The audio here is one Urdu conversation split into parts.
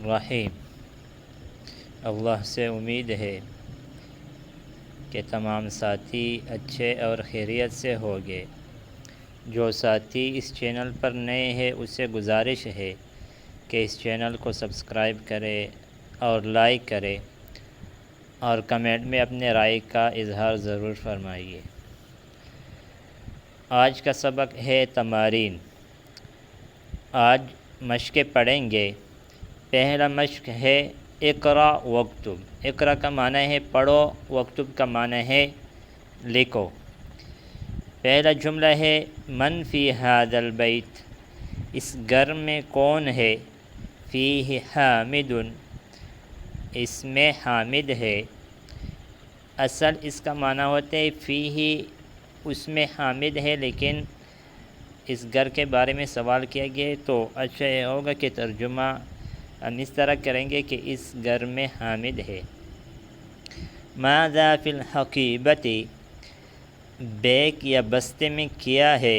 الرحیم۔ اللہ سے امید ہے کہ تمام ساتھی اچھے اور خیریت سے ہوگے۔ جو ساتھی اس چینل پر نئے ہیں اسے گزارش ہے کہ اس چینل کو سبسکرائب کرے اور لائک کرے اور کمنٹ میں اپنے رائے کا اظہار ضرور فرمائیے۔ آج کا سبق ہے تمارین۔ آج مشقیں پڑھیں گے۔ پہلا مشق ہے اقرا واکتب۔ اقرا کا معنی ہے پڑھو، واکتب کا معنی ہے لکھو۔ پہلا جملہ ہے من فی ھذا البیت، اس گھر میں کون ہے؟ فیہ حامد، اس میں حامد ہے۔ اصل اس کا معنی ہوتا ہے فیہ، اس میں حامد ہے، لیکن اس گھر کے بارے میں سوال کیا گیا تو اچھا یہ ہوگا کہ ترجمہ ہم اس طرح کریں گے کہ اس گھر میں حامد ہے۔ ماذا فی الحقیبۃ، بیگ یا بستے میں کیا ہے؟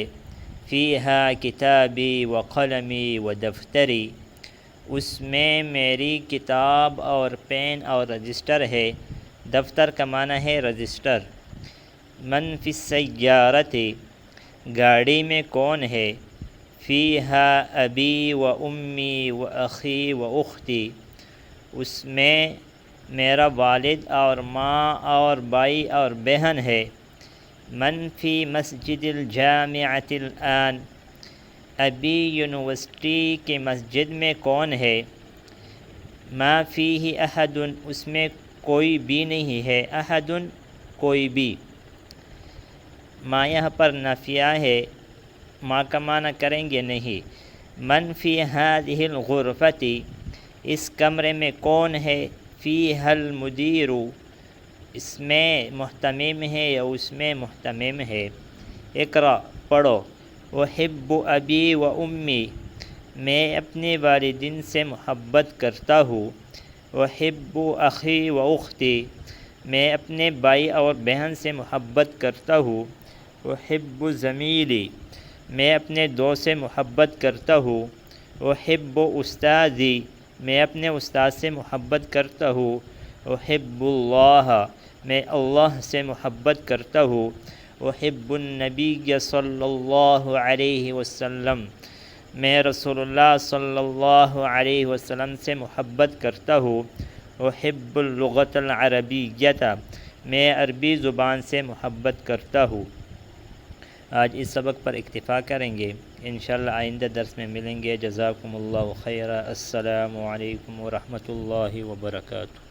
فیہا کتابی و قلمی و دفتری، اس میں میری کتاب اور پین اور رجسٹر ہے۔ دفتر کا معنی ہے رجسٹر۔ من فی السیارۃ، گاڑی میں کون ہے؟ فیہا ابی و امی و اخی و اختی، اس میں میرا والد اور ماں اور بھائی اور بہن ہے۔ من فی مسجد الجامعۃ الآن، ابھی یونیورسٹی کی مسجد میں کون ہے؟ ما فیہ احد، اس میں کوئی بھی نہیں ہے۔ احد کوئی بھی۔ ما یہاں پر نافیہ ہے، ما کا معنی کریں گے نہیں۔ من فی ھذہ الغرفۃ، اس کمرے میں کون ہے؟ فیہا المدیر، اس میں محتمم ہے یا اس میں محتمم ہے۔ اقرأ، پڑھو۔ احب ابی و امی، میں اپنے والدین سے محبت کرتا ہوں۔ احب اخی و اختی، میں اپنے بھائی اور بہن سے محبت کرتا ہوں۔ احب زمیلی، میں اپنے دوست سے محبت کرتا ہوں۔ احب استاذی، میں اپنے استاد سے محبت کرتا ہوں۔ احب اللہ، میں اللہ سے محبت کرتا ہوں۔ احب النبی صلی اللہ علیہ وسلم، میں رسول اللہ صلی اللہ علیہ وسلم سے محبت کرتا ہوں۔ احب اللغۃ العربیۃ، میں عربی زبان سے محبت کرتا ہوں۔ آج اس سبق پر اکتفا کریں گے، انشاءاللہ آئندہ درس میں ملیں گے۔ جزاکم اللہ خیرا۔ السلام علیکم ورحمۃ اللہ وبرکاتہ۔